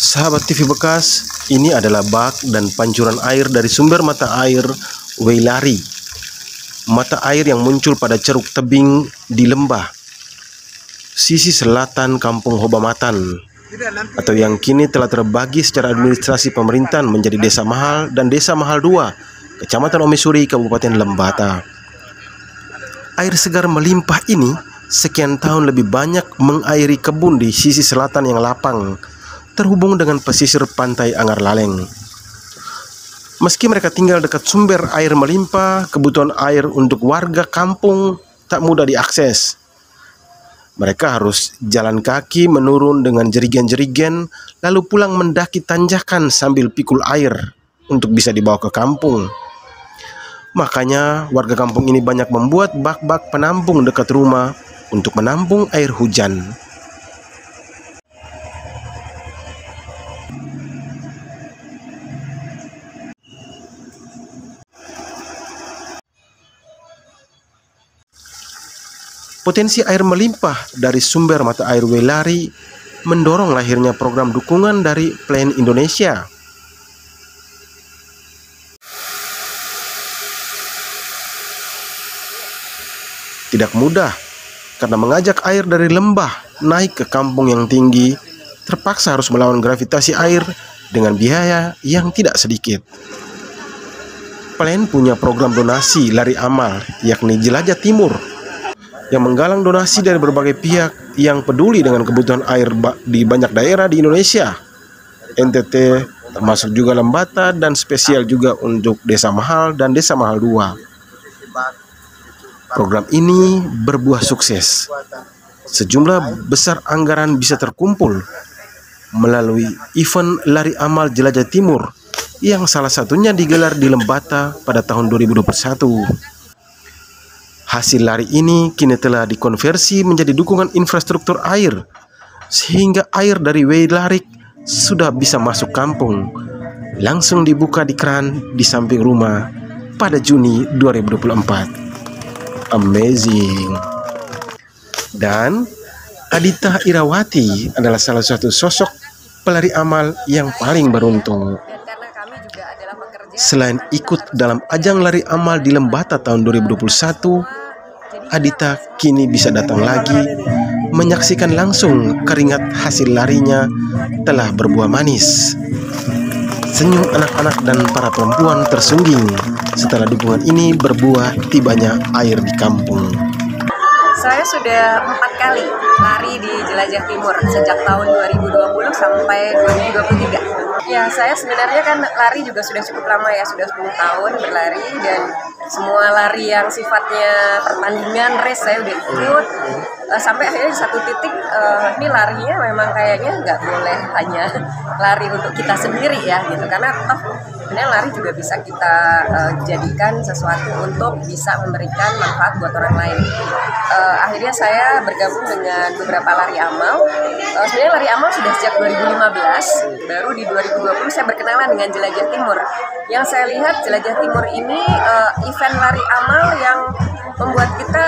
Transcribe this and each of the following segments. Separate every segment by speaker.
Speaker 1: Sahabat TV bekas, ini adalah bak dan pancuran air dari sumber mata air Weilari. Mata air yang muncul pada Ceruk Tebing di Lembah, sisi selatan Kampung Hobamatan, atau yang kini telah terbagi secara administrasi pemerintahan menjadi Desa Mahal dan Desa Mahal 2, Kecamatan Omesuri, Kabupaten Lembata. Air segar melimpah ini sekian tahun lebih banyak mengairi kebun di sisi selatan yang lapang, terhubung dengan pesisir pantai Angar Laleng. Meski mereka tinggal dekat sumber air melimpah, kebutuhan air untuk warga kampung tak mudah diakses. Mereka harus jalan kaki menurun dengan jerigen-jerigen, lalu pulang mendaki tanjakan sambil pikul air untuk bisa dibawa ke kampung. Makanya warga kampung ini banyak membuat bak-bak penampung dekat rumah untuk menampung air hujan. Potensi air melimpah dari sumber mata air Weilari mendorong lahirnya program dukungan dari Plan Indonesia. Tidak mudah, karena mengajak air dari lembah naik ke kampung yang tinggi, terpaksa harus melawan gravitasi air dengan biaya yang tidak sedikit. Plan punya program donasi lari amal, yakni Jelajah Timur, yang menggalang donasi dari berbagai pihak yang peduli dengan kebutuhan air di banyak daerah di Indonesia, NTT, termasuk juga Lembata, dan spesial juga untuk Desa Mahal dan Desa Mahal 2. Program ini berbuah sukses. Sejumlah besar anggaran bisa terkumpul melalui event Lari Amal Jelajah Timur yang salah satunya digelar di Lembata pada tahun 2021. Hasil lari ini kini telah dikonversi menjadi dukungan infrastruktur air, sehingga air dari Weilari sudah bisa masuk kampung, langsung dibuka di keran di samping rumah pada Juni 2024. Amazing. Dan Adita Irawati adalah salah satu sosok pelari amal yang paling beruntung. Selain ikut dalam ajang lari amal di Lembata tahun 2021, Adita kini bisa datang lagi menyaksikan langsung keringat hasil larinya telah berbuah manis. Senyum anak-anak dan para perempuan tersungging setelah dukungan ini berbuah tibanya air di kampung.
Speaker 2: Saya sudah 4 kali lari di Jelajah Timur sejak tahun 2020 sampai 2023. Ya, saya sebenarnya kan lari juga sudah cukup lama ya, sudah 10 tahun berlari, dan semua lari yang sifatnya pertandingan, race saya udah ikut. Sampai akhirnya di satu titik, ini larinya memang kayaknya nggak boleh hanya lari untuk kita sendiri ya gitu, karena sebenarnya lari juga bisa kita jadikan sesuatu untuk bisa memberikan manfaat buat orang lain. Akhirnya saya bergabung dengan beberapa lari amal. Sebenarnya lari amal sudah sejak 2015, baru di 2020 saya berkenalan dengan Jelajah Timur. Yang saya lihat Jelajah Timur ini event lari amal yang membuat kita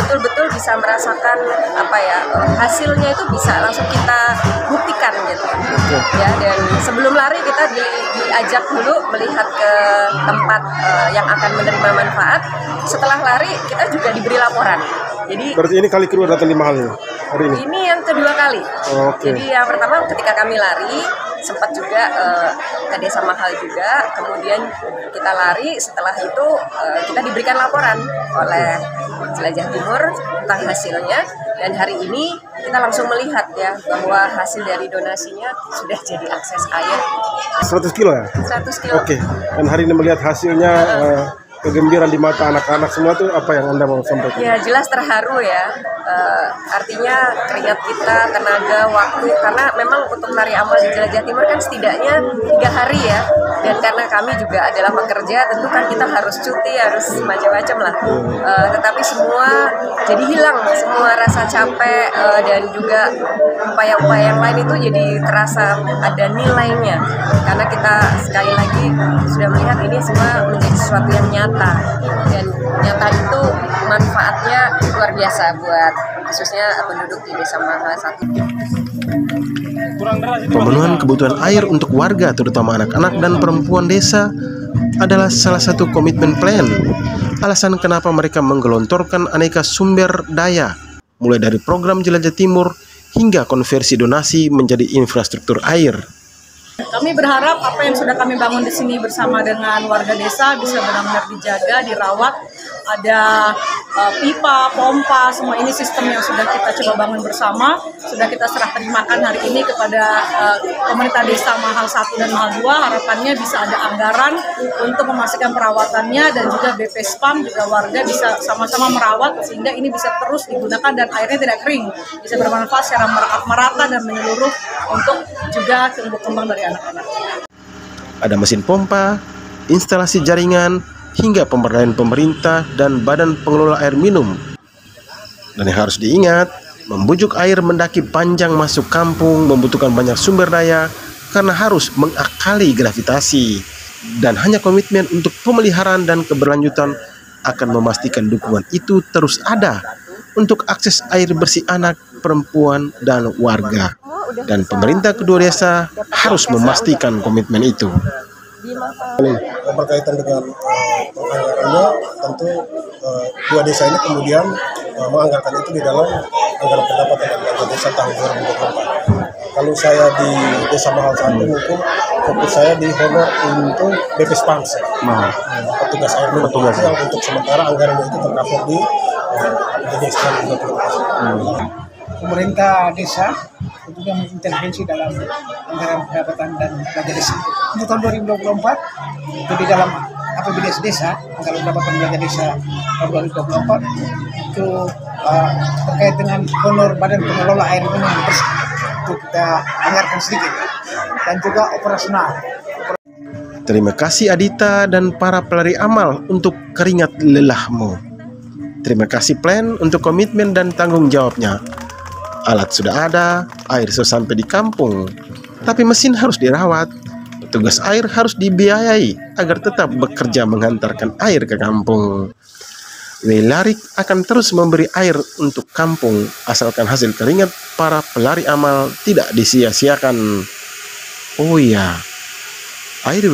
Speaker 2: betul-betul bisa merasakan hasilnya itu bisa langsung kita buktikan gitu ya. Dan sebelum lari kita diajak dulu melihat ke tempat yang akan menerima manfaat. Setelah lari kita juga diberi laporan. Jadi
Speaker 1: berarti ini kali kedua datang di Mahal hari ini? Ini
Speaker 2: yang kedua kali.
Speaker 1: Okay.
Speaker 2: Jadi yang pertama ketika kami lari sempat juga ke Desa Mahal juga, kemudian kita lari, setelah itu kita diberikan laporan oleh Jelajah Timur tentang hasilnya, dan hari ini kita langsung melihat ya bahwa hasil dari donasinya sudah jadi akses air
Speaker 1: 100 kilo ya?
Speaker 2: 100 kilo.
Speaker 1: Oke. Dan hari ini melihat hasilnya, kegembiraan di mata anak-anak semua tuh apa yang Anda mau sampaikan?
Speaker 2: Ya jelas terharu ya, artinya keringat kita, tenaga, waktu, karena memang untuk lari amal di Jelajah Timur kan setidaknya 3 hari ya, dan karena kami juga adalah pekerja, tentu kan kita harus cuti, harus macam-macam lah, tetapi semua jadi hilang, semua rasa capek dan juga upaya-upaya yang lain itu jadi terasa ada nilainya, karena kita sekali lagi sudah melihat ini semua menjadi sesuatu yang nyata, dan nyata itu manfaatnya luar biasa buat khususnya penduduk di Desa Mahal 1.
Speaker 1: Pemenuhan kebutuhan air untuk warga, terutama anak-anak dan perempuan desa, adalah salah satu komitmen plan. Alasan kenapa mereka menggelontorkan aneka sumber daya, mulai dari program Jelajah Timur hingga konversi donasi menjadi infrastruktur air.
Speaker 3: Kami berharap apa yang sudah kami bangun di sini bersama dengan warga desa bisa benar-benar dijaga, dirawat. Ada pipa, pompa, semua ini sistem yang sudah kita coba bangun bersama. Sudah kita serah terimakan hari ini kepada pemerintah desa Mahal 1 dan Mahal 2. Harapannya bisa ada anggaran untuk memastikan perawatannya, dan juga BP Spam juga warga bisa sama-sama merawat sehingga ini bisa terus digunakan dan airnya tidak kering. Bisa bermanfaat secara merata dan menyeluruh untuk juga tumbuh kembang dari anak-anak.
Speaker 1: Ada mesin pompa, instalasi jaringan, hingga pemberdayaan pemerintah dan badan pengelola air minum. Dan yang harus diingat, membujuk air mendaki panjang masuk kampung membutuhkan banyak sumber daya karena harus mengakali gravitasi. Dan hanya komitmen untuk pemeliharaan dan keberlanjutan akan memastikan dukungan itu terus ada untuk akses air bersih anak, perempuan, dan warga. Dan pemerintah kedua desa harus memastikan komitmen itu.
Speaker 4: Berkaitan dengan anggarannya, tentu dua desa ini kemudian menganggarkan itu di dalam anggaran pendapatan dan belanja desa tahun 2024. Kalau saya di Desa Mahal 1 mungkin fokus saya di honor untuk BP Spam, petugas air minum, yang untuk sementara anggaran itu tercover di desa.
Speaker 5: Pemerintah desa juga mengintervensi dalam anggaran pendapatan dan belanja desa. Untuk tahun 2024 itu di dalam APBDes desa, anggaran pendapatan belanja desa tahun 2024 itu terkait dengan honor badan pengelola air minum bersih itu kita anggarkan sedikit, dan juga operasional.
Speaker 1: Terima kasih Adita dan para pelari amal untuk keringat lelahmu. Terima kasih Plan untuk komitmen dan tanggung jawabnya. Alat sudah ada, air sudah sampai di kampung, tapi mesin harus dirawat. Petugas air harus dibiayai agar tetap bekerja mengantarkan air ke kampung. Welarik akan terus memberi air untuk kampung, asalkan hasil keringat para pelari amal tidak disia-siakan. Oh ya, air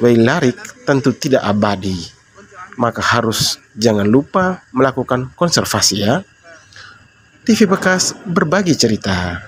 Speaker 1: Welarik tentu tidak abadi, maka harus jangan lupa melakukan konservasi ya. TV Bekas berbagi cerita.